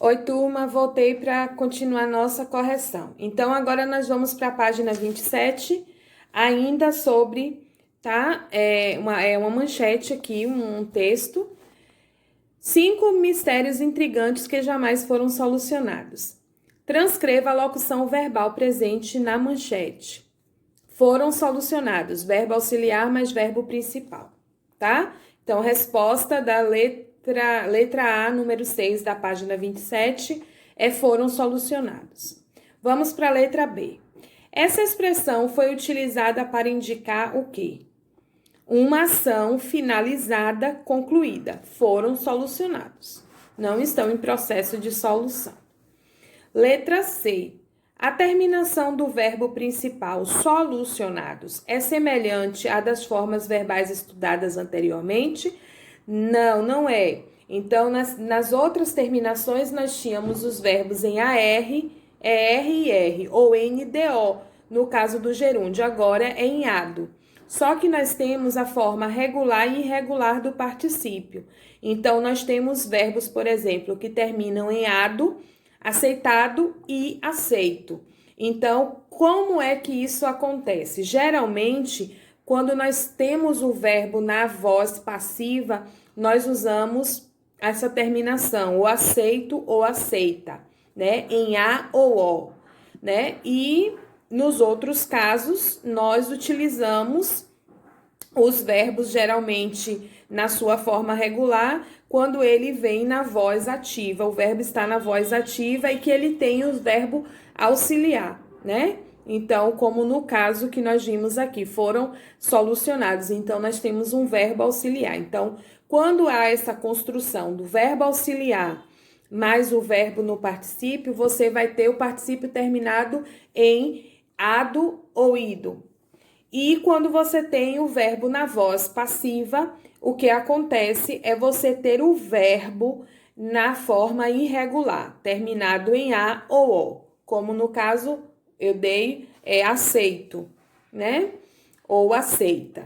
Oi, turma, voltei para continuar nossa correção. Então, agora nós vamos para a página 27, ainda sobre, tá? Uma manchete aqui, um texto. 5 mistérios intrigantes que jamais foram solucionados. Transcreva a locução verbal presente na manchete. Foram solucionados, verbo auxiliar mais verbo principal, tá? Então, resposta da letra A, número 6 da página 27, foram solucionados. Vamos para a letra B. Essa expressão foi utilizada para indicar o quê? Uma ação finalizada, concluída. Foram solucionados. Não estão em processo de solução. Letra C. A terminação do verbo principal solucionados é semelhante à das formas verbais estudadas anteriormente? Não, não é. Então, nas outras terminações, nós tínhamos os verbos em AR, ER e R, ou NDO, no caso do gerúndio, agora é em ADO. Só que nós temos a forma regular e irregular do particípio. Então, nós temos verbos, por exemplo, que terminam em ADO, aceitado e aceito. Então, como é que isso acontece? Geralmente, quando nós temos o verbo na voz passiva, nós usamos essa terminação, o aceito ou aceita, né? Em A ou O, né? E nos outros casos, nós utilizamos os verbos geralmente na sua forma regular, quando ele vem na voz ativa, o verbo está na voz ativa e que ele tem o verbo auxiliar, né? Então, como no caso que nós vimos aqui, foram solucionados. Então, nós temos um verbo auxiliar. Então, quando há essa construção do verbo auxiliar mais o verbo no particípio, você vai ter o particípio terminado em ado ou ido. E quando você tem o verbo na voz passiva, o que acontece é você ter o verbo na forma irregular, terminado em A ou O. Como no caso, eu dei aceito, né? Ou aceita.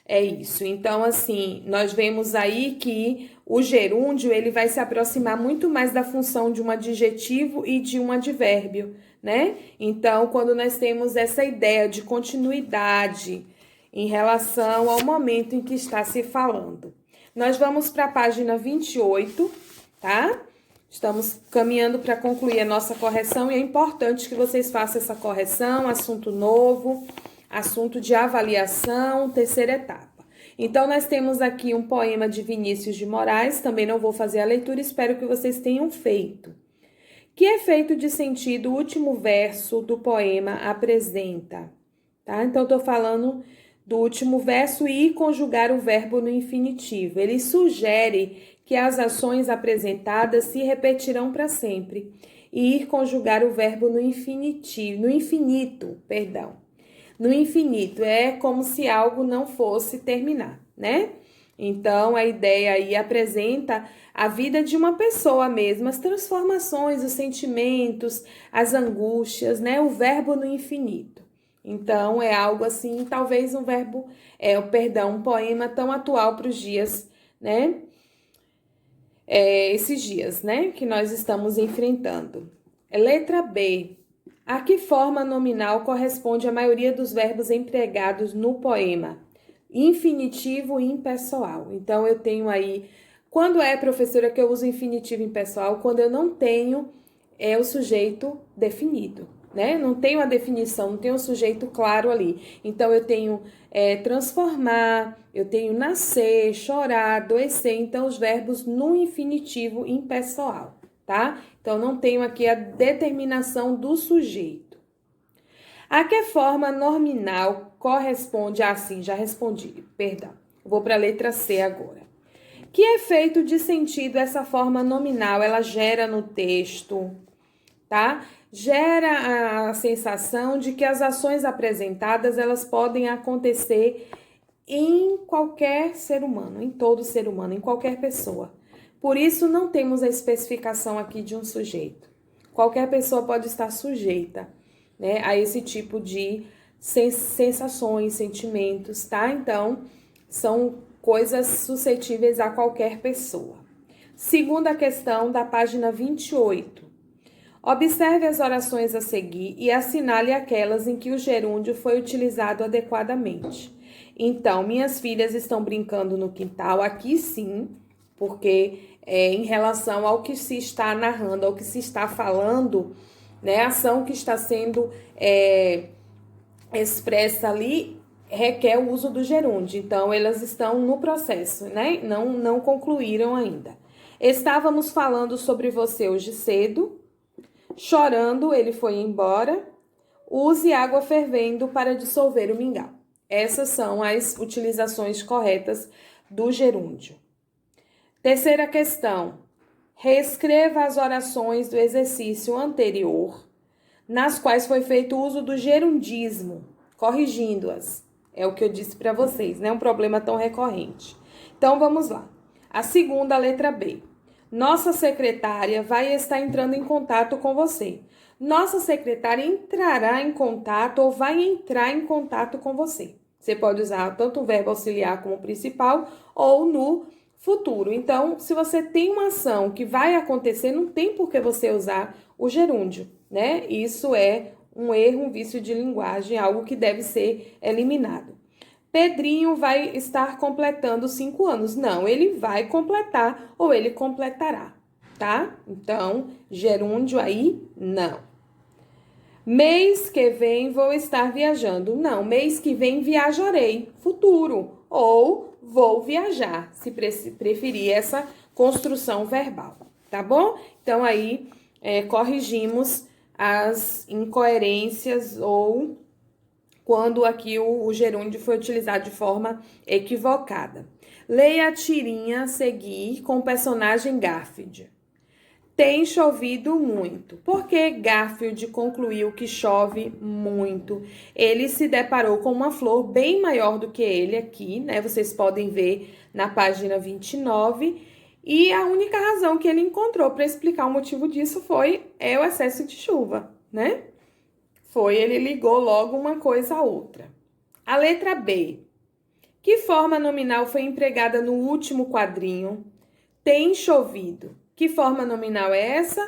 É isso. Então, assim, nós vemos aí que o gerúndio, ele vai se aproximar muito mais da função de um adjetivo e de um advérbio, né? Então, quando nós temos essa ideia de continuidade em relação ao momento em que está se falando. Nós vamos para a página 28, tá? Estamos caminhando para concluir a nossa correção e é importante que vocês façam essa correção, assunto novo, assunto de avaliação, terceira etapa. Então, nós temos aqui um poema de Vinícius de Moraes, também não vou fazer a leitura, espero que vocês tenham feito. Que efeito de sentido o último verso do poema apresenta? Tá? Então, estou falando do último verso e conjugar o verbo no infinitivo. Ele sugere que as ações apresentadas se repetirão para sempre e ir conjugar o verbo no infinitivo, no infinito. No infinito, é como se algo não fosse terminar, né? Então, a ideia aí apresenta a vida de uma pessoa mesmo, as transformações, os sentimentos, as angústias, né? O verbo no infinito. Então, é algo assim, talvez um verbo, um poema tão atual para os dias, né? Esses dias, né? Que nós estamos enfrentando. Letra B. A que forma nominal corresponde a maioria dos verbos empregados no poema? Infinitivo impessoal. Então, eu tenho aí... Quando é, professora, que eu uso infinitivo impessoal? Quando eu não tenho o sujeito definido, né? Não tenho a definição, não tenho o sujeito claro ali. Então, eu tenho transformar, eu tenho nascer, chorar, adoecer. Então, os verbos no infinitivo impessoal, tá? Então, não tenho aqui a determinação do sujeito. A que forma nominal corresponde? Sim, já respondi, perdão. Vou para a letra C agora. Que efeito de sentido essa forma nominal ela gera no texto, tá? Gera a sensação de que as ações apresentadas, elas podem acontecer em qualquer ser humano, em todo ser humano, em qualquer pessoa. Por isso, não temos a especificação aqui de um sujeito. Qualquer pessoa pode estar sujeita, né, a esse tipo de sensações, sentimentos, tá? Então, são coisas suscetíveis a qualquer pessoa. Segunda questão da página 28. Observe as orações a seguir e assinale aquelas em que o gerúndio foi utilizado adequadamente. Então, minhas filhas estão brincando no quintal, aqui sim, porque em relação ao que se está narrando, ao que se está falando, né, a ação que está sendo expressa ali requer o uso do gerúndio. Então, elas estão no processo, né? Não concluíram ainda. Estávamos falando sobre você hoje cedo. Chorando, ele foi embora. Use água fervendo para dissolver o mingau. Essas são as utilizações corretas do gerúndio. Terceira questão. Reescreva as orações do exercício anterior, nas quais foi feito uso do gerundismo, corrigindo-as. É o que eu disse para vocês, né? Um problema tão recorrente. Então, vamos lá. A segunda, letra B. Nossa secretária vai estar entrando em contato com você. Nossa secretária entrará em contato ou vai entrar em contato com você. Você pode usar tanto o verbo auxiliar como o principal ou no futuro. Então, se você tem uma ação que vai acontecer, não tem por que você usar o gerúndio, né? Isso é um erro, um vício de linguagem, algo que deve ser eliminado. Pedrinho vai estar completando 5 anos. Não, ele vai completar ou ele completará, tá? Então, gerúndio aí, não. Mês que vem vou estar viajando. Não, mês que vem viajarei, futuro. Ou vou viajar, se preferir essa construção verbal, tá bom? Então, aí, corrigimos as incoerências ou quando aqui o gerúndio foi utilizado de forma equivocada. Leia a tirinha a seguir com o personagem Garfield. Tem chovido muito. Por que Garfield concluiu que chove muito? Ele se deparou com uma flor bem maior do que ele aqui, né? Vocês podem ver na página 29. E a única razão que ele encontrou para explicar o motivo disso foi o excesso de chuva, né? Ele ligou logo uma coisa a outra. A letra B. Que forma nominal foi empregada no último quadrinho? Tem chovido. Que forma nominal é essa?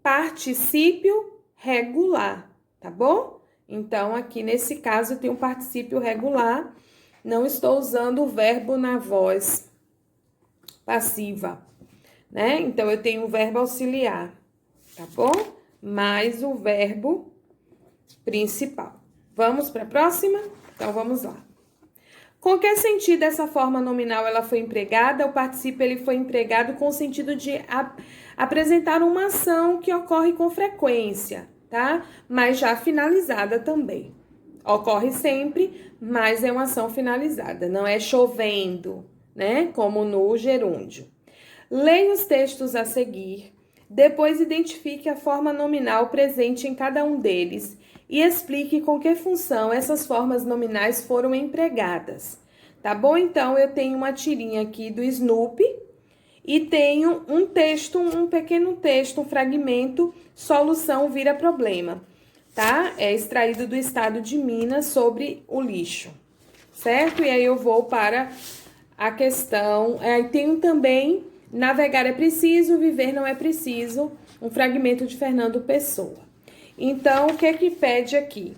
Particípio regular, tá bom? Então, aqui nesse caso tem um particípio regular. Não estou usando o verbo na voz passiva, né? Então, eu tenho o verbo auxiliar, tá bom? Mais o verbo principal. Vamos para a próxima? Então, vamos lá. Com que sentido essa forma nominal ela foi empregada? O particípio ele foi empregado com o sentido de apresentar uma ação que ocorre com frequência, tá? Mas já finalizada também. Ocorre sempre, mas é uma ação finalizada. Não é chovendo, né? Como no gerúndio. Leia os textos a seguir. Depois identifique a forma nominal presente em cada um deles e explique com que função essas formas nominais foram empregadas. Tá bom? Então, eu tenho uma tirinha aqui do Snoopy e tenho um texto, um pequeno texto, um fragmento, solução vira problema, tá? É extraído do estado de Minas sobre o lixo, certo? E aí eu vou para a questão, tenho também navegar é preciso, viver não é preciso, um fragmento de Fernando Pessoa. Então, o que é que pede aqui?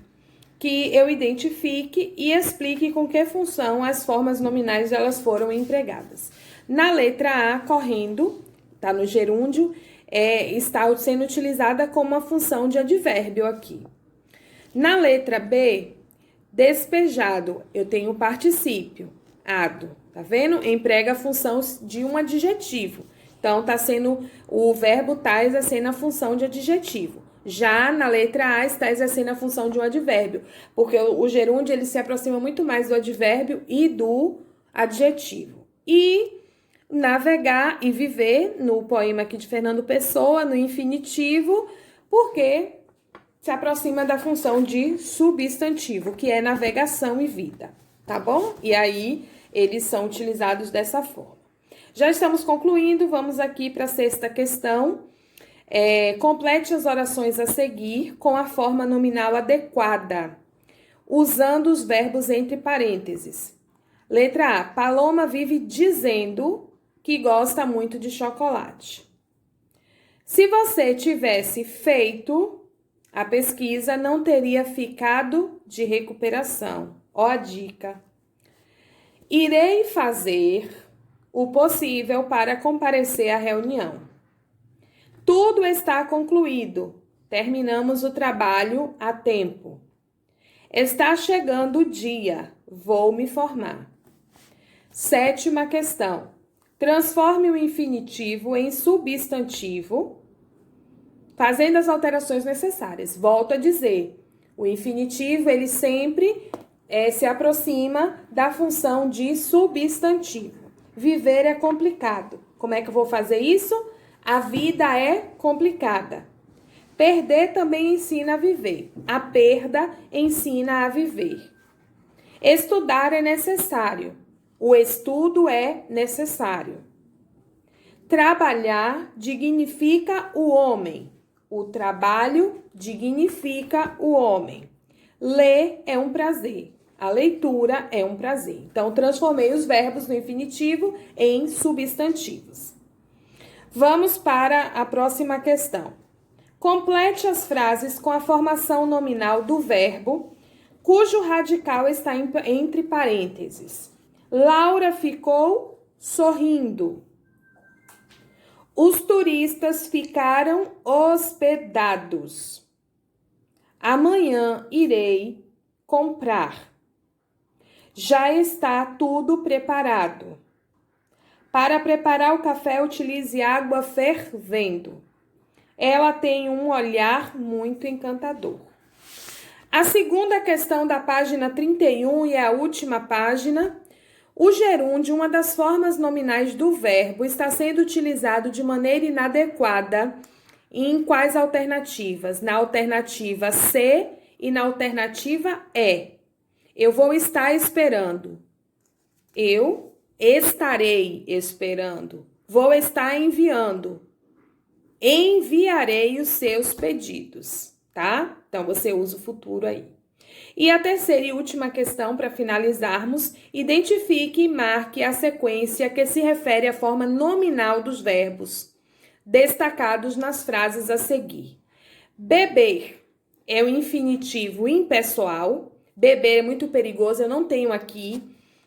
Que eu identifique e explique com que função as formas nominais elas foram empregadas. Na letra A, correndo, tá no gerúndio, está sendo utilizada como uma função de advérbio aqui. Na letra B, despejado, eu tenho o particípio, ado, tá vendo? Emprega a função de um adjetivo. Então, tá sendo, o verbo tá exercendo a função de adjetivo. Já na letra A está exercendo a função de um advérbio, porque o gerúndio ele se aproxima muito mais do advérbio e do adjetivo. E navegar e viver, no poema aqui de Fernando Pessoa, no infinitivo, porque se aproxima da função de substantivo, que é navegação e vida, tá bom? E aí, eles são utilizados dessa forma. Já estamos concluindo, vamos aqui para a sexta questão. Complete as orações a seguir com a forma nominal adequada, usando os verbos entre parênteses. Letra A. Paloma vive dizendo que gosta muito de chocolate. Se você tivesse feito a pesquisa, não teria ficado de recuperação. Ó a dica. Irei fazer o possível para comparecer à reunião. Tudo está concluído. Terminamos o trabalho a tempo. Está chegando o dia. Vou me formar. 7ª questão. Transforme o infinitivo em substantivo, fazendo as alterações necessárias. Volto a dizer, o infinitivo, ele sempre se aproxima da função de substantivo. Viver é complicado. Como é que eu vou fazer isso? A vida é complicada. Perder também ensina a viver. A perda ensina a viver. Estudar é necessário. O estudo é necessário. Trabalhar dignifica o homem. O trabalho dignifica o homem. Ler é um prazer. A leitura é um prazer. Então, transformei os verbos no infinitivo em substantivos. Vamos para a próxima questão. Complete as frases com a formação nominal do verbo, cujo radical está entre parênteses. Laura ficou sorrindo. Os turistas ficaram hospedados. Amanhã irei comprar. Já está tudo preparado. Para preparar o café, utilize água fervendo. Ela tem um olhar muito encantador. A segunda questão da página 31 e a última página. O gerúndio, uma das formas nominais do verbo, está sendo utilizado de maneira inadequada em quais alternativas? Na alternativa C e na alternativa E. Eu vou estar esperando. Eu estarei esperando. Vou estar enviando. Enviarei os seus pedidos, tá? Então, você usa o futuro aí. E a terceira e última questão, para finalizarmos, identifique e marque a sequência que se refere à forma nominal dos verbos, destacados nas frases a seguir. Beber é o infinitivo impessoal. Beber é muito perigoso, eu não tenho aqui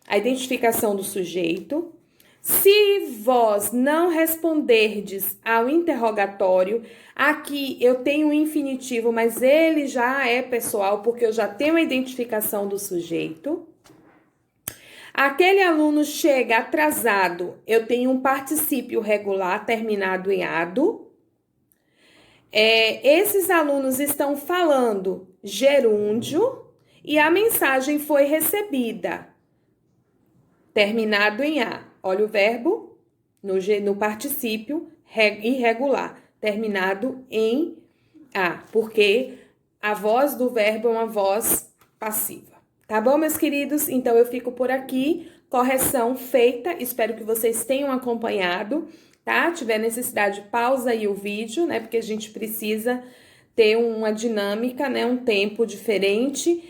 a identificação do sujeito. Se vós não responderdes ao interrogatório, aqui eu tenho o infinitivo, mas ele já é pessoal, porque eu já tenho a identificação do sujeito. Aquele aluno chega atrasado, eu tenho um particípio regular terminado em ado. Esses alunos estão falando gerúndio e a mensagem foi recebida, terminado em a. Olha o verbo no particípio irregular, terminado em a, porque a voz do verbo é uma voz passiva. Tá bom, meus queridos? Então, eu fico por aqui. Correção feita. Espero que vocês tenham acompanhado, tá? Tiver necessidade, pausa aí o vídeo, né? Porque a gente precisa ter uma dinâmica, né? Um tempo diferente.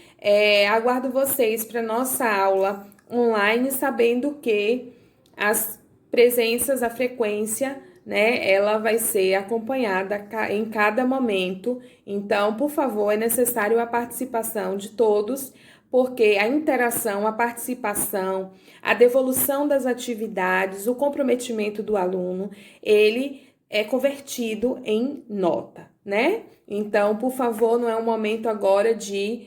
Aguardo vocês para nossa aula online, sabendo que as presenças, a frequência, né, ela vai ser acompanhada em cada momento. Então, por favor, é necessário a participação de todos, porque a interação, a participação, a devolução das atividades, o comprometimento do aluno, ele é convertido em nota, né? Então, por favor, não é um momento agora de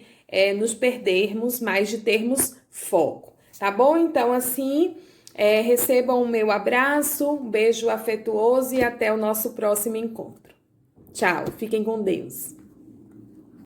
nos perdermos, mas de termos foco, tá bom? Então, assim, recebam o meu abraço, um beijo afetuoso e até o nosso próximo encontro. Tchau, fiquem com Deus.